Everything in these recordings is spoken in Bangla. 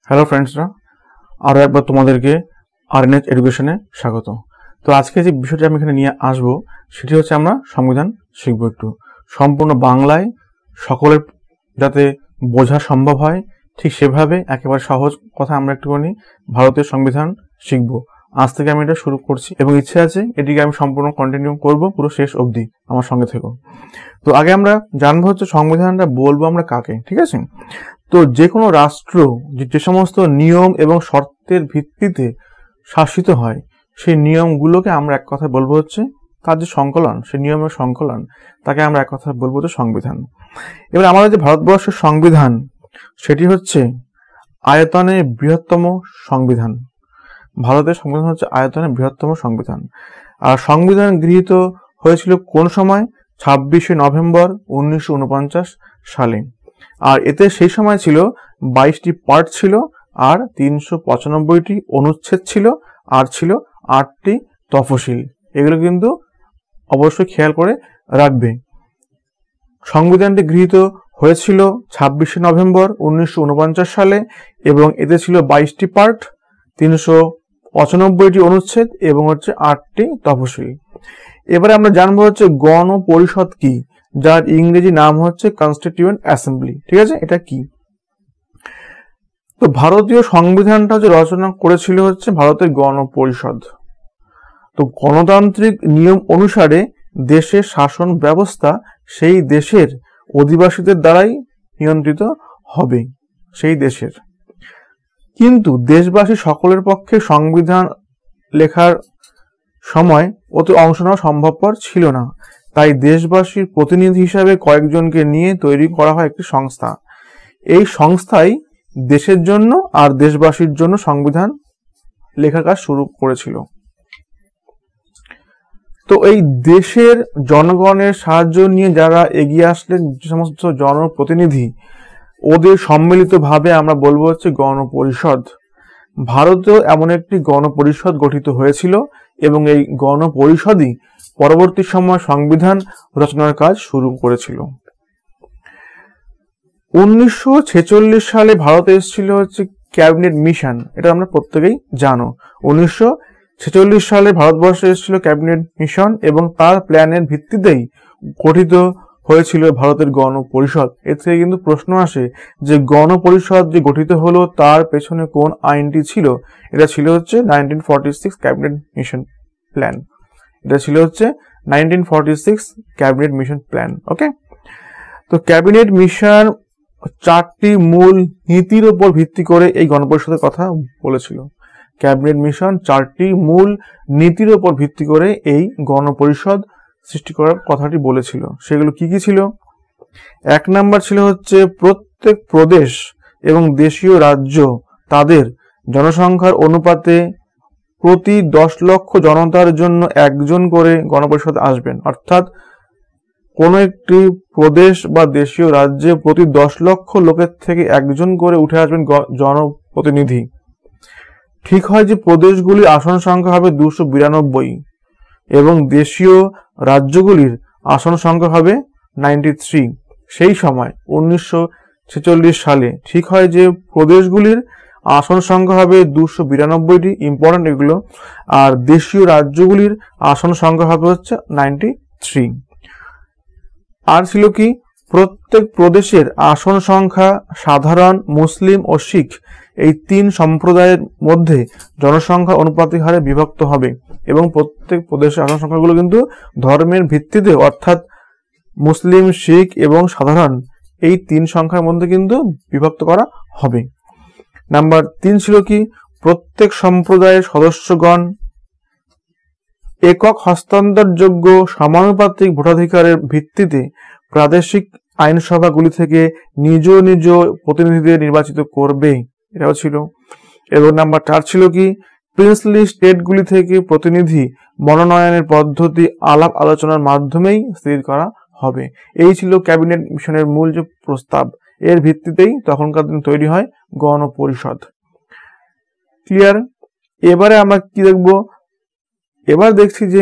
হ্যালো ফ্রেন্ডসরা, আরও একবার তোমাদেরকে আরএনএচ এডুকেশনে স্বাগত। তো আজকে যে বিষয়টি আমি এখানে নিয়ে আসবো সেটি হচ্ছে আমরা সংবিধান শিখবো একটু সম্পূর্ণ বাংলায়, সকলের যাতে বোঝা সম্ভব হয় ঠিক সেভাবে একেবারে সহজ কথা আমরা একটুখানি ভারতের সংবিধান শিখবো। আজ থেকে আমি এটা শুরু করছি এবং ইচ্ছে আছে এটিকে আমি সম্পূর্ণ কন্টিনিউ করব পুরো শেষ অবধি, আমার সঙ্গে থেকো। তো আগে আমরা জানবো হচ্ছে সংবিধানটা বলবো আমরা কাকে, ঠিক আছে? তো যে কোনো রাষ্ট্র যে সমস্ত নিয়ম এবং শর্তের ভিত্তিতে শাসিত হয় সেই নিয়মগুলোকে আমরা এক কথায় বলবো হচ্ছে তার যে সংকলন, সেই নিয়মের সংকলন, তাকে আমরা এক কথায় বলবো হচ্ছে সংবিধান। এবার আমাদের যে ভারতবর্ষের সংবিধান সেটি হচ্ছে আয়তনে বৃহত্তম সংবিধান। ভারতের সংবিধান হচ্ছে আয়তনে বৃহত্তম সংবিধান। আর সংবিধান গৃহীত হয়েছিল কোন সময়? 26শে নভেম্বর 1949 সালে। আর এতে সেই সময় ছিল 22টি পার্ট ছিল, আর 395টি অনুচ্ছেদ ছিল, আর ছিল 8টি তফসিল। এগুলো কিন্তু অবশ্যই খেয়াল করে রাখবে। সংবিধানটি গৃহীত হয়েছিল 26শে নভেম্বর 1949 সালে এবং এতে ছিল 22টি পার্ট, 395টি অনুচ্ছেদ এবং হচ্ছে 8টি তফসিল। এবারে আমরা জানবো হচ্ছে গণপরিষদ কি, যার ইংরেজি নাম হচ্ছে কনস্টিটিউয়েন্ট অ্যাসেম্বলি। ঠিক আছে, এটা কি? তো ভারতীয় সংবিধানটা যে রচনা করেছিল হচ্ছে ভারতের গণপরিষদ। তো গণতান্ত্রিক নিয়ম অনুসারে দেশের শাসন ব্যবস্থা সেই দেশের অধিবাসীদের দ্বারাই নিয়ন্ত্রিত হবে, সেই দেশের। কিন্তু দেশবাসী সকলের পক্ষে সংবিধান লেখার সময় ওতে অংশ নেওয়া সম্ভবপর ছিল না। তাই দেশবাসীর প্রতিনিধি হিসাবে কয়েকজনকে নিয়ে তৈরি করা হয় একটি সংস্থা। এই সংস্থাই দেশের জন্য আর দেশবাসীর জন্য সংবিধান লেখার কাজ শুরু করেছিল। তো এই দেশের জনগণের সাহায্য নিয়ে যারা এগিয়ে আসলেন, যে সমস্ত জনপ্রতিনিধি, ওদের সম্মিলিতভাবে আমরা বলবো হচ্ছে গণপরিষদ। ভারতেও এমন একটি গণপরিষদ গঠিত হয়েছিল এবং এই গণপরিষদই পরবর্তী সময় সংবিধান রচনার কাজ শুরু করেছিল। 1946 সালে ভারতে এসেছিল হচ্ছে ক্যাবিনেট মিশন। এটা আমরা প্রত্যেকেই জানো। 1946 সালে ভারতবর্ষে এসেছিল ক্যাবিনেট মিশন এবং তার প্ল্যানের ভিত্তিতেই গঠিত হয়েছিল ভারতের গণপরিষদ। এর থেকে কিন্তু প্রশ্ন আসে যে গণপরিষদ যে গঠিত হলো তার পেছনে কোন আইনটি ছিল? এটা ছিল হচ্ছে 1946 ক্যাবিনেট মিশন প্ল্যান। এটা ছিল হচ্ছে 1946 ক্যাবিনেট মিশন প্ল্যান। ওকে, তো ক্যাবিনেট মিশন 4টি মূল নীতির উপর ভিত্তি করে এই গণপরিষদের কথা বলেছিল। ক্যাবিনেট মিশন 4টি মূল নীতির উপর ভিত্তি করে এই গণপরিষদ সৃষ্টি করার কথাটি বলেছিল। সেগুলো কি কি ছিল? 1 নাম্বার ছিল হচ্ছে প্রত্যেক প্রদেশ এবং দেশীয় রাজ্য তাদের জনসংখ্যার অনুপাতে প্রতি 10 লক্ষ জনতার জন্য একজন করে গণপরিষদ আসবেন। অর্থাৎ কোন একটি প্রদেশ বা দেশীয় রাজ্যে প্রতি 10 লক্ষ লোকের থেকে একজন করে উঠে আসবেন জনপ্রতিনিধি। ঠিক হয় যে প্রদেশগুলির আসন সংখ্যা হবে 292 এবং দেশীয় রাজ্যগুলির আসন সংখ্যা হবে 93। সেই সময় 1946 সালে ঠিক হয় যে প্রদেশগুলির আসন সংখ্যা হবে 292টি, ইম্পর্টেন্ট এগুলো, আর দেশীয় রাজ্যগুলির আসন সংখ্যা হবে হচ্ছে 93। আর ছিল কি? প্রত্যেক প্রদেশের আসন সংখ্যা সাধারণ, মুসলিম ও শিখ এই 3 সম্প্রদায়ের মধ্যে জনসংখ্যা অনুপাতিক হারে বিভক্ত হবে এবং প্রত্যেক প্রদেশের আসন সংখ্যাগুলো কিন্তু ধর্মের ভিত্তিতে, অর্থাৎ মুসলিম, শিখ এবং সাধারণ এই 3 সংখ্যার মধ্যে কিন্তু বিভক্ত করা হবে। নাম্বার 3 ছিল কি? প্রত্যেক সম্প্রদায়ের সদস্যগণ একক হস্তান্তরযোগ্য সমানুপাতিক ভোটাধিকারের ভিত্তিতে প্রাদেশিক আইনসভাগুলি থেকে নিজ নিজ প্রতিনিধিদের নির্বাচিত করবে, এটাও ছিল। এবং নাম্বার 4 ছিল কি? প্রিন্সলি স্টেটগুলি থেকে প্রতিনিধি মনোনয়নের পদ্ধতি আলাপ আলোচনার মাধ্যমেই স্থির করা হবে। এই ছিল ক্যাবিনেট মিশনের মূল যে প্রস্তাব। এর ভিত্তিতেই তখনকার দিন তৈরি হয় গণপরিষদ। ক্লিয়ার? এবারে আমরা কি দেখব? এবার দেখছি যে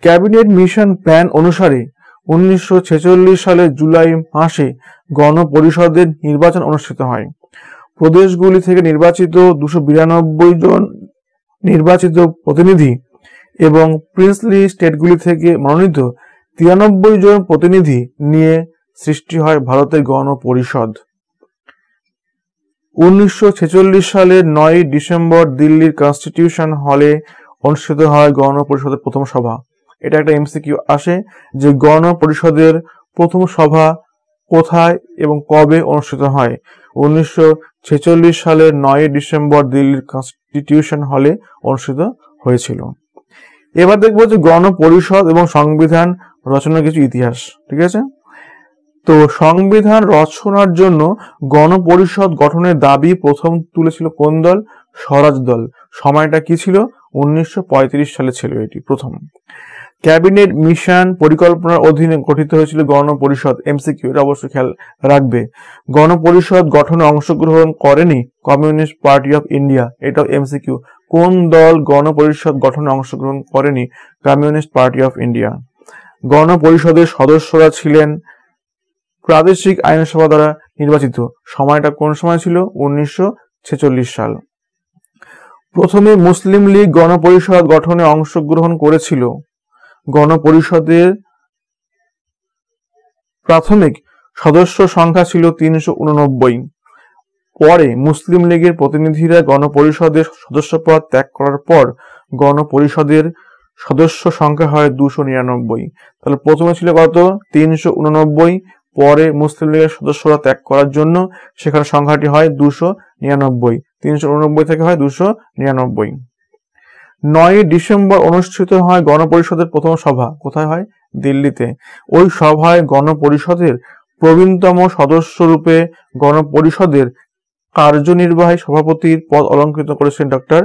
ক্যাবিনেট মিশন প্ল্যান অনুসারে 1946 সালের জুলাই মাসে গণপরিষদের নির্বাচন অনুষ্ঠিত হয়। প্রদেশগুলি থেকে নির্বাচিত 292 জন নির্বাচিত প্রতিনিধি এবং প্রিন্সলি স্টেটগুলি থেকে মনোনীত 93 জন প্রতিনিধি নিয়ে সৃষ্টি হয় ভারতের গণপরিষদ। 1946 সালের 9 ডিসেম্বর দিল্লির কনস্টিটিউশন হলে অনুষ্ঠিত হয় গণপরিষদের প্রথম সভা। এটা একটা এমসিকিউ আসে যে গণপরিষদের প্রথম সভা কোথায় এবং কবে অনুষ্ঠিত হয়। 1946 সালের 9 ডিসেম্বর দিল্লির কনস্টিটিউশন হলে অনুষ্ঠিত হয়েছিল। এবার দেখবো যে গণপরিষদ এবং সংবিধান রচনার কিছু ইতিহাস। ঠিক আছে, তো সংবিধান রচনার জন্য গণপরিষদ গঠনের দাবি প্রথম তুলেছিল কোন দল? স্বরাজ দল। সময়টা কি ছিল? 1935 সালে ছিল এটি প্রথম। ক্যাবিনেট মিশন পরিকল্পনার অধীনে গঠিত হয়েছিল গণপরিষদ। এমসিকিউ, এটা অবশ্যই খেয়াল রাখবে। গণপরিষদ গঠনে অংশগ্রহণ করেনি কমিউনিস্ট পার্টি অফ ইন্ডিয়া। এটাও এমসিকিউ। কোন দল গণপরিষদ গঠনে অংশগ্রহণ করেনি? Communist party of India. গণপরিষদের সদস্যরা ছিলেন প্রাদেশিক আইনসভা দ্বারা নির্বাচিত। সময়টা কোন সময় ছিল? 1946 সাল। প্রথমে মুসলিম লীগ গণপরিষদ গঠনে অংশগ্রহণ করেছিল। গণপরিষদের প্রাথমিক সদস্য সংখ্যা ছিল 389। পরে মুসলিম লীগের প্রতিনিধিরা গণপরিষদের সদস্যপদ ত্যাগ করার পর গণপরিষদের সদস্য সংখ্যা হয় 299। তাহলে প্রথমে ছিল কত? 389। পরে মুসলিম লীগের সদস্যরা ত্যাগ করার জন্য সেখানে সংখ্যাটি হয় 299। 389 থেকে হয় 299। 9 ডিসেম্বর অনুষ্ঠিত হয় গণপরিষদের প্রথম সভা। কোথায় হয়? দিল্লিতে। ওই সভায় গণপরিষদের প্রবীণতম সদস্য রূপে গণপরিষদের কার্যনির্বাহী সভাপতির পদ অলঙ্কৃত করেছেন ডক্টর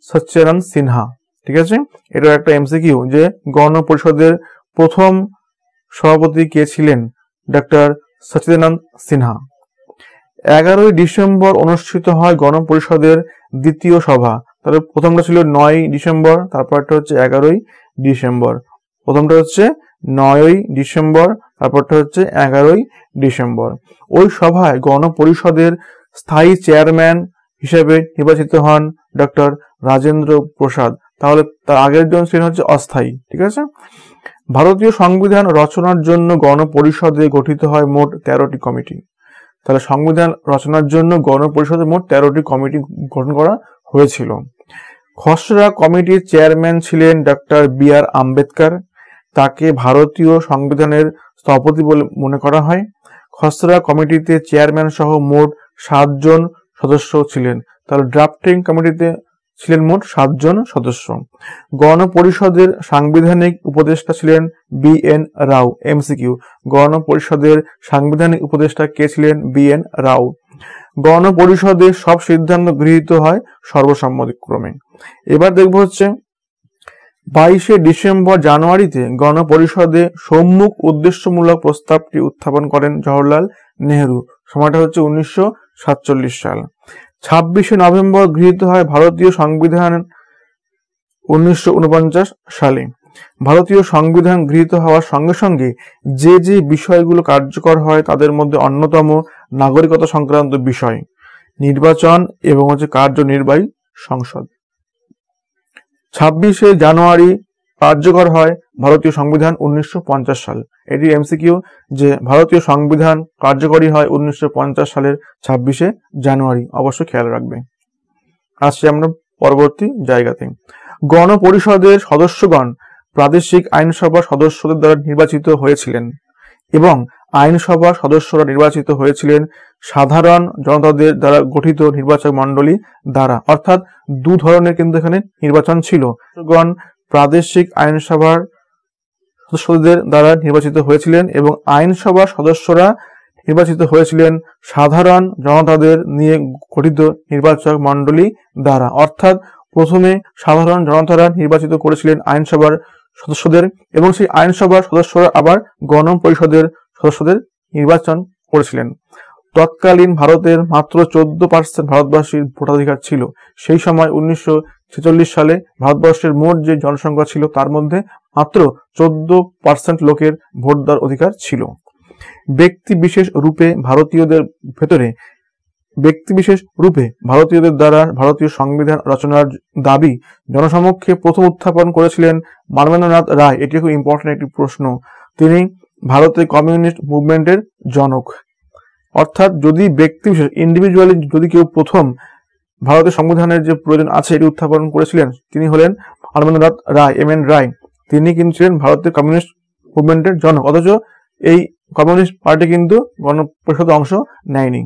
সচ্চিদানন্দ সিনহা। ঠিক আছে, এটা একটা এমসিকিউ যে গণপরিষদের প্রথম সভাপতি কে ছিলেন? ডক্টর সচ্চিদানন্দ সিনহা। 11 ডিসেম্বর অনুষ্ঠিত হয় গণপরিষদের দ্বিতীয় সভা। তাহলে প্রথমটা ছিল 9 ডিসেম্বর, তারপরটা হচ্ছে 11 ডিসেম্বর। প্রথমটা হচ্ছে 9 ডিসেম্বর, তারপরটা হচ্ছে 11 ডিসেম্বর। ওই সভায় গণপরিষদের স্থায়ী চেয়ারম্যান হিসেবে নির্বাচিত হন ডক্টর রাজেন্দ্র প্রসাদ। তাহলে তার আগের জন ছিলেন হচ্ছে অস্থায়ী। ঠিক আছে, ভারতীয় সংবিধান রচনার জন্য গণপরিষদে গঠিত হয় মোট 13টি কমিটি। তাহলে সংবিধান রচনার জন্য গণপরিষদে মোট 13টি কমিটি গঠন করা হয়েছিল। খসড়া কমিটির চেয়ারম্যান ছিলেন ডক্টর বি.আর. আম্বেদকর। তাকে ভারতীয় সংবিধানের স্থপতি বলে মনে করা হয়। খসড়া কমিটিতে চেয়ারম্যান সহ মোট 7 জন সদস্য ছিলেন। তাহলে ড্রাফটিং কমিটিতে ছিলেন মোট 7 জন সদস্য। গণপরিষদের সাংবিধানিক উপদেষ্টা ছিলেন বি.এন. রাও। এমসিকিউ, গণপরিষদের সাংবিধানিক উপদেষ্টা কে ছিলেন? বি.এন. রাও। গণপরিষদে সব সিদ্ধান্ত গৃহীত হয় সর্বসম্মতিক্রমে। এবার দেখবো হচ্ছে 22 ডিসেম্বর জানুয়ারিতে গণপরিষদে সম্মুখ উদ্দেশ্যমূলক প্রস্তাবটি উত্থাপন করেন জওহরলাল নেহরু। সময়টা হচ্ছে 1947 সাল। 26 নভেম্বর গৃহীত হয় ভারতীয় সংবিধান 1949 সালে। ভারতীয় সংবিধান গৃহীত হওয়ার সঙ্গে সঙ্গে যে যে বিষয়গুলো কার্যকর হয় তাদের মধ্যে অন্যতম নাগরিকতা সংক্রান্ত বিষয়, নির্বাচন এবং কার্যনির্বাহী সংসদ। 26 জানুয়ারি কার্যকর হয় ভারতীয় সংবিধান 1950 সাল। এটি এমসিকিউ যে ভারতীয় সংবিধান কার্যকরী হয় 1950 সালের 26 জানুয়ারি। অবশ্যই খেয়াল রাখবে। আসছে আমরা পরবর্তী জায়গাতে। গণপরিষদের সদস্যগণ প্রাদেশিক আইনসভার সদস্যদের দ্বারা নির্বাচিত হয়েছিলেন এবং আইনসভার সদস্যরা নির্বাচিত হয়েছিলেন সাধারণ জনতাদের দ্বারা গঠিত নির্বাচক মণ্ডলী দ্বারা। অর্থাৎ দু ধরনের কিন্তু এখানে নির্বাচন ছিল। গণ প্রাদেশিক আইনসভার সদস্যদের দ্বারা নির্বাচিত হয়েছিলেন এবং আইনসভার সদস্যরা নির্বাচিত হয়েছিলেন সাধারণ জনতাদের নিয়ে গঠিত নির্বাচক মণ্ডলী দ্বারা। অর্থাৎ প্রথমে সাধারণ জনতারা নির্বাচিত করেছিলেন আইনসভার সদস্যদের এবং সেই আইনসভার সদস্যরা আবার গণপরিষদের সদস্যদের নির্বাচন করেছিলেন। তৎকালীন ভারতের মাত্র 14% ভারতবাসীর ভোটাধিকার ছিল। সেই সময় 1946 সালে ভারতবর্ষের মোট যে জনসংখ্যা ছিল তার মধ্যে মাত্র 14% লোকের ভোট দেওয়ার অধিকার ছিল। ব্যক্তি বিশেষ রূপে ভারতীয়দের ভেতরে ব্যক্তিবিশেষ রূপে ভারতীয়দের দ্বারা ভারতীয় সংবিধান রচনার দাবি জনসমক্ষে প্রথম উত্থাপন করেছিলেন মানবেন্দ্রনাথ রায়? এটি খুব ইম্পর্টেন্ট একটি প্রশ্ন। তিনি ভারতের কমিউনিস্ট মুভমেন্টের জনক। অর্থাৎ যদি ব্যক্তিবিশেষ ইন্ডিভিজুয়ালি যদি কেউ প্রথম ভারতের সংবিধানের যে প্রয়োজন আছে এটি উত্থাপন করেছিলেন, তিনি হলেন মানবেন্দ্রনাথ রায়, MN রায়। তিনি কিন্তু ছিলেন ভারতের কমিউনিস্ট মুভমেন্টের জনক, অথচ এই কমিউনিস্ট পার্টি কিন্তু গণপরিষদে অংশ নেয়নি।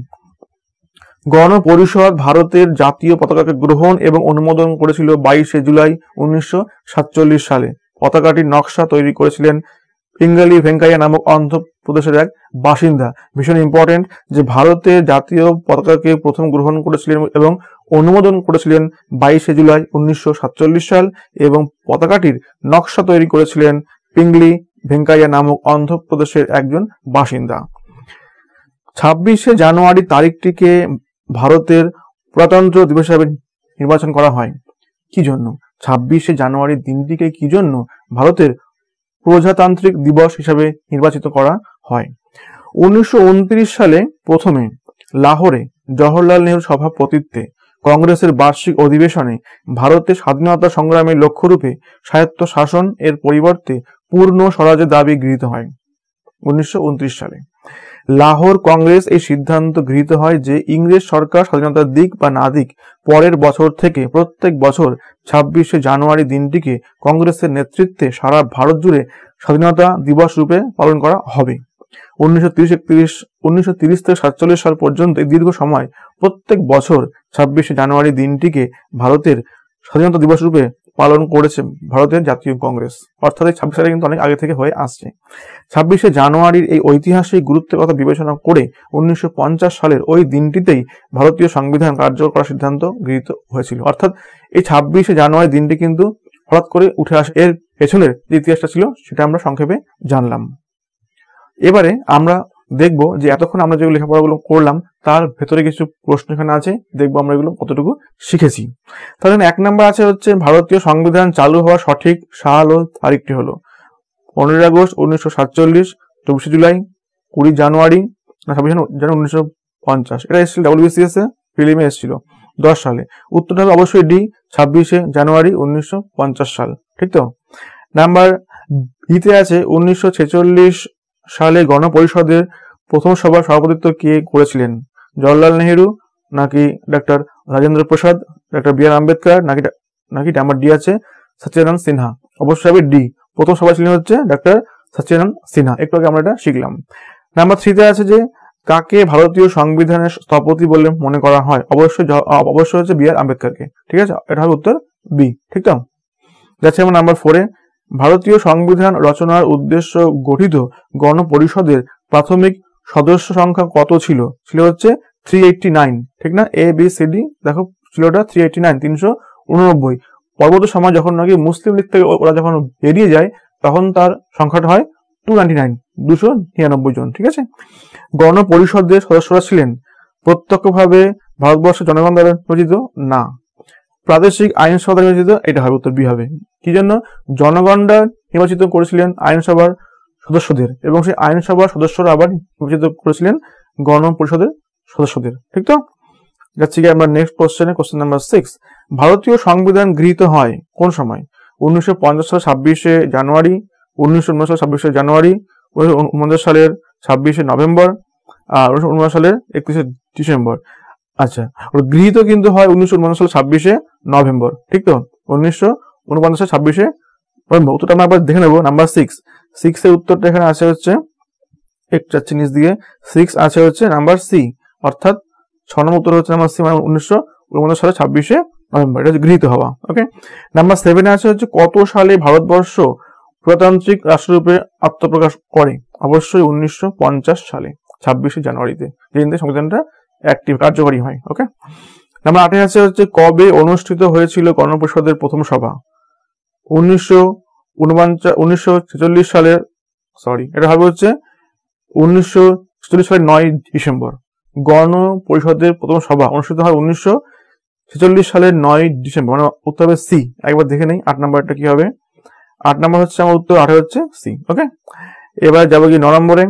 গণপরিষদ ভারতের জাতীয় পতাকাকে গ্রহণ এবং অনুমোদন করেছিল 22শে জুলাই 1947 সালে। পতাকাটির নকশা তৈরি করেছিলেন পিঙ্গালি ভেঙ্কাইয়া নামক অন্ধ্রপ্রদেশের এক বাসিন্দা। ভীষণ ইম্পর্টেন্ট যে ভারতের জাতীয় পতাকাকে প্রথম গ্রহণ করেছিলেন এবং অনুমোদন করেছিলেন 22শে জুলাই 1947 সাল, এবং পতাকাটির নকশা তৈরি করেছিলেন পিঙ্গলি ভেঙ্কাইয়া নামক অন্ধ্রপ্রদেশের একজন বাসিন্দা। 26শে জানুয়ারি তারিখটিকে ভারতের প্রজাতন্ত্র দিবস হিসাবে নির্বাচন করা হয়। কি জন্য 26শে জানুয়ারি দিনটিকে কি জন্য ভারতের প্রজাতান্ত্রিক দিবস হিসাবে নির্বাচিত করা হয়? 1929 সালে প্রথমে লাহোরে জওহরলাল নেহরু সভাপতিত্বে কংগ্রেসের বার্ষিক অধিবেশনে ভারতের স্বাধীনতা সংগ্রামের লক্ষ্যরূপে স্বায়ত্ত শাসন এর পরিবর্তে পূর্ণ স্বরাজের দাবি গৃহীত হয়। 1929 সালে লাহোর কংগ্রেস এই সিদ্ধান্ত গৃহীত হয় যে ইংরেজ সরকার স্বাধীনতার দিক বা না দিক, পরের বছর থেকে প্রত্যেক বছর 26শে জানুয়ারি দিনটিকে কংগ্রেসের নেতৃত্বে সারা ভারত জুড়ে স্বাধীনতা দিবস রূপে পালন করা হবে। 1930 থেকে 47 সাল পর্যন্ত এই দীর্ঘ সময় প্রত্যেক বছর 26শে জানুয়ারি দিনটিকে ভারতের স্বাধীনতা দিবস রূপে পালন করেছে ভারতের জাতীয় কংগ্রেস। অর্থাৎ 26 সালে কিন্তু অনেক আগে থেকে হয়ে আসছে। 26শে জানুয়ারির এই ঐতিহাসিক গুরুত্বের কথা বিবেচনা করে 1950 সালের ওই দিনটিতেই ভারতীয় সংবিধান কার্যকর করার সিদ্ধান্ত গৃহীত হয়েছিল। অর্থাৎ এই 26শে জানুয়ারি দিনটি কিন্তু হঠাৎ করে উঠে আসে। এর পেছনের যে ইতিহাসটা ছিল সেটা আমরা সংক্ষেপে জানলাম। এবারে আমরা দেখব যে এতক্ষণ আমরা যেগুলো লেখাপড়াগুলো করলাম তার ভেতরে কিছু প্রশ্ন এখানে আছে, দেখবো আমরা এগুলো কতটুকু শিখেছি। তাহলে 1 নম্বর আছে হচ্ছে ভারতীয় সংবিধান চালু হওয়ার সঠিক সাল ও তারিখটি হলো 15 আগস্ট 1947, 24 জুলাই, 20 জানুয়ারি না 26 জানুয়ারি 1950। এটা এসেছিল WBCS এ প্রিলিমে এসেছিল 10 সালে। উত্তরটা হবে অবশ্যই ডি, 26শে জানুয়ারি 1950 সাল। ঠিক তো? নাম্বার বিতে আছে 1946 সালে গণপরিষদের প্রথম সভার সভাপতিত্ব কে করেছিলেন? জওহরলাল নেহেরু, নাকি doctor Rajendra Prasad, doctor BR Ambedkar, নাকি নাম্বার ডি আছে সচিদানন্দ সিনহা? অবশ্যই হবে ডি, প্রথম সভা ছিলেন হচ্ছে ডক্টর সচিদানন্দ সিনহা। একটু আগে আমরা এটা শিখলাম। নাম্বার 3তে আছে যে কাকে ভারতীয় সংবিধানের স্থপতি বলে মনে করা হয়? অবশ্যই হচ্ছে BR আম্বেদকরকে। ঠিক আছে, এটা হবে উত্তর বি। ঠিক তো? যাচ্ছে আমরা নাম্বার 4-এ। ভারতীয় সংবিধান রচনার উদ্দেশ্য গঠিত গণপরিষদের প্রাথমিক সদস্য সংখ্যা কত ছিল? ছিল হচ্ছে 389। ঠিক না? ABCD দেখো ছিল ওটা 389। পরবর্তী সময় যখন নাকি মুসলিম লীগ থেকে ওরা যখন বেরিয়ে যায় তখন তার সংখ্যাটা হয় 299, 299 জন। ঠিক আছে? গণপরিষদের সদস্যরা ছিলেন প্রত্যক্ষভাবে ভারতবর্ষের জনগণ দ্বারা নির্বাচিত না, প্রাদেশিক আইনসভা দ্বারা নির্বাচিত। এটা হবে উত্তর বি হবে। কি জন্য? জনগণরা নির্বাচিত করেছিলেন আইনসভার সদস্যদের, এবং সেই আইনসভার সদস্যরা আবার নির্বাচিত করেছিলেন গণপরিষদের সদস্যদের। ঠিক তো? যাচ্ছি কি আমরা নেক্সট কোশ্চেনে, কোশ্চেন নাম্বার 6। ভারতীয় সংবিধান গৃহীত হয় কোন সময়? 1950 সালের 26শে জানুয়ারি, 1949 সালের 26শে জানুয়ারি, 1949 সালের 26শে নভেম্বর, আর 1949 সালের 31শে ডিসেম্বর। আচ্ছা, গৃহীত কিন্তু হয় 1949 সালের 26শে নভেম্বর। ঠিক তো? 1949 সালের 26শে নভেম্বর। উত্তরটা আমরা আবার দেখে নেবো। নাম্বার 6 এর উত্তরটা এখানে আছে হচ্ছে একটু যাচ্ছে নিচ দিয়ে, 6 আছে হচ্ছে নাম্বার সি, অর্থাৎ 6 নম্বর উত্তর হচ্ছে নাম্বার সি, মানে 1949 সালের 26শে নভেম্বর। এটা হচ্ছে গৃহীত হওয়া। ওকে। নাম্বার 7-এ আছে হচ্ছে কত সালে ভারতবর্ষ প্রজাতান্ত্রিক রাষ্ট্ররূপে আত্মপ্রকাশ করে? অবশ্যই 1950 সালে 26শে জানুয়ারিতে, যেদিন সংবিধানটা অ্যাক্টিভ কার্যকরী হয়। ওকে। নাম্বার 8-এ আছে হচ্ছে কবে অনুষ্ঠিত হয়েছিল গণপরিষদের প্রথম সভা? 1946 সালের, এটা হবে হচ্ছে 1946 সালের 9 ডিসেম্বর। গণপরিষদের প্রথম সভা অনুষ্ঠিত হয় 1946 সালের 9 ডিসেম্বর, মানে উত্তর হবে সি। একবার দেখে নেই 8 নম্বরটা কি হবে। 8 নম্বর হচ্ছে আমার উত্তর, 8 হচ্ছে সি। ওকে। এবার যাবো কি 9 নম্বরে।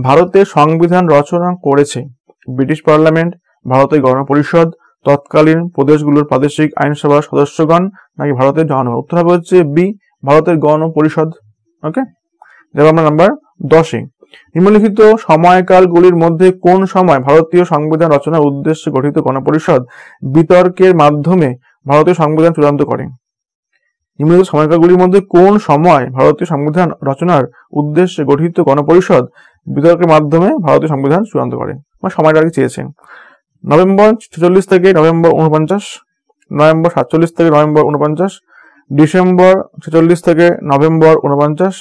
ভারতের সংবিধান রচনা করেছে ব্রিটিশ পার্লামেন্ট, ভারতের গণপরিষদ, তৎকালীন প্রদেশগুলোর প্রাদেশিক আইনসভার সদস্যগণ, নাকি ভারতের জনগণ? উত্তর হবে হচ্ছে বি, ভারতের গণপরিষদ। ওকে, যাবো আমরা নাম্বার 10-এ। নিম্নলিখিত সময়কালগুলির মধ্যে কোন সময় ভারতীয় সংবিধান রচনার উদ্দেশ্যে গঠিত গণপরিষদ বিতর্কের মাধ্যমে ভারতীয় সংবিধান চূড়ান্ত করে? নিম্নলিখিত সময়কালগুলির মধ্যে কোন সময় ভারতীয় সংবিধান রচনার উদ্দেশ্যে গঠিত গণপরিষদ বিতর্কের মাধ্যমে ভারতীয় সংবিধান চূড়ান্ত করে? বা সময়টা আর কি চেয়েছে? নভেম্বর 46 থেকে নভেম্বর 49, নভেম্বর 47 থেকে নভেম্বর 49, ডিসেম্বর 46 থেকে নভেম্বর 49,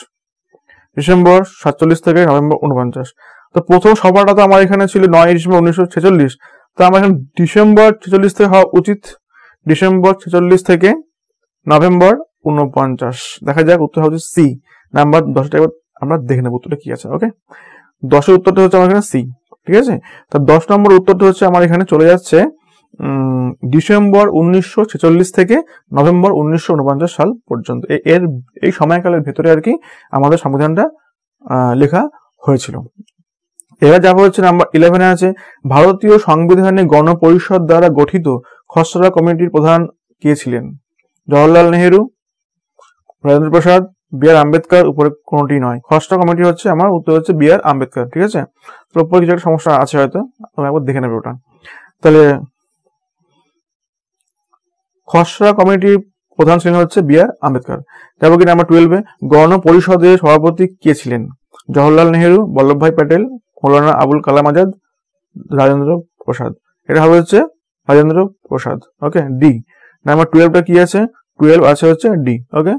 ডিসেম্বর 47 থেকে নভেম্বর 49। তো প্রথম সভাটা তো আমার এখানে ছিল 9 ডিসেম্বর 1946, তো আমার এখানে ডিসেম্বর 46 থেকে হওয়া উচিত। ডিসেম্বর 46 থেকে নভেম্বর 49, দেখা যাক উত্তর হচ্ছে সি। নাম্বার 10টা এবার আমরা দেখে নেব উত্তরটা কি আছে। ওকে, 10-এর উত্তরটা হচ্ছে আমার এখানে সি। ঠিক আছে, তা 10 নম্বর উত্তরটা হচ্ছে আমার এখানে চলে যাচ্ছে ডিসেম্বর 1946 থেকে নভেম্বর 1949 সাল পর্যন্ত। এই সময়কালের ভেতরে আর কি আমাদের সংবিধানটা লেখা হয়েছিল। এবার যাবো হচ্ছে নাম্বার 11-এ আছে, ভারতীয় সংবিধানে গণপরিষদ দ্বারা গঠিত খসড়া কমিটির প্রধান কে ছিলেন? জওহরলাল নেহেরু, রাজেন্দ্র প্রসাদ, বি আর আম্বেদকর, উপরে কোনটি নয়। খসড়া কমিটি হচ্ছে আমার উত্তর হচ্ছে বি আর আম্বেদকর। ঠিক আছে, তো উপরে কিছু একটা সমস্যা আছে হয়তো, তুমি একবার দেখে নেবে ওটা। তাহলে খসড়া কমিটির প্রধান ছিলেন হচ্ছে বি আর আম্বেদকর। তারপর কি নাম্বার 12-এ, গণপরিষদের সভাপতি কে ছিলেন? জওহরলাল নেহেরু, বল্লভভাই প্যাটেল, মৌলানা আবুল কালাম আজাদ, রাজেন্দ্র প্রসাদ। এটা হবে হচ্ছে রাজেন্দ্র প্রসাদ। ওকে, ডি। নাম্বার 12টা কি আছে? 12 আছে হচ্ছে ডি। ওকে,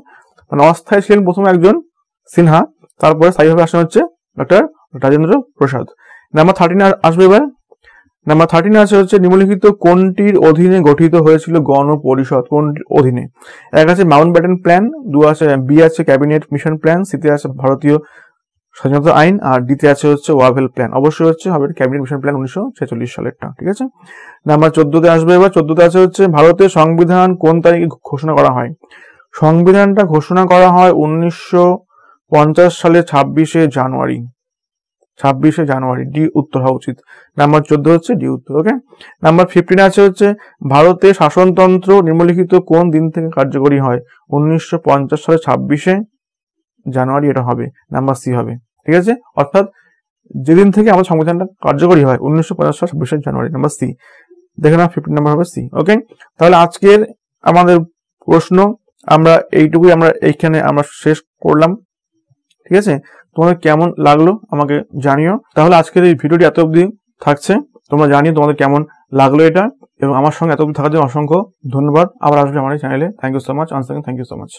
মানে অস্থায়ী ছিলেন প্রথমে একজন সিনহা, তারপরে স্থায়ীভাবে আসেন হচ্ছে ডক্টর রাজেন্দ্র প্রসাদ। নাম্বার 13 আসবে এবার। নাম্বার 13 আছে হচ্ছে, নিম্নলিখিত কোনটির অধীনে গঠিত হয়েছিল গণপরিষদ? কোনটির অধীনে? এক আছে মাউন্ট ব্যাটেন প্ল্যান, 2 আছে বি আছে ক্যাবিনেট মিশন প্ল্যান, সিতে আছে ভারতীয় স্বাধীনতা আইন, আর ডিতে আছে হচ্ছে ওয়াভেল প্ল্যান। অবশ্যই হচ্ছে হবে ক্যাবিনেট মিশন প্ল্যান 1946 সালেরটা। ঠিক আছে, নাম্বার 14-তে আসবে এবার। 14-তে আছে হচ্ছে, ভারতের সংবিধান কোন তারিখে ঘোষণা করা হয়? সংবিধানটা ঘোষণা করা হয় 1950 সালের 26শে জানুয়ারি। 26শে জানুয়ারি, ডি উত্তর হওয়া উচিত। নাম্বার 14 হচ্ছে ডি উত্তর। ওকে, নাম্বার 15 আছে হচ্ছে, ভারতের শাসনতন্ত্র নিম্নলিখিত কোন দিন থেকে কার্যকরী হয়? 1950 সালের 26শে জানুয়ারি, এটা হবে নাম্বার সি হবে। ঠিক আছে, অর্থাৎ যেদিন থেকে আমাদের সংবিধানটা কার্যকরী হয় 1950 সালের 26শে জানুয়ারি, নাম্বার সি। দেখে না, 15 নাম্বার হবে সি। ওকে, তাহলে আজকের আমাদের প্রশ্ন আমরা এইটুকুই আমরা এইখানে আমরা শেষ করলাম। ঠিক আছে, তোমাদের কেমন লাগলো আমাকে জানিও। তাহলে আজকের এই ভিডিওটি এত অবধি থাকছে, তোমরা জানিও তোমাদের কেমন লাগলো এটা, এবং আমার সঙ্গে এত অবধি থাকার জন্য অসংখ্য ধন্যবাদ। আবার আসবে আমার এই চ্যানেলে। Thank you so much, thank you so much.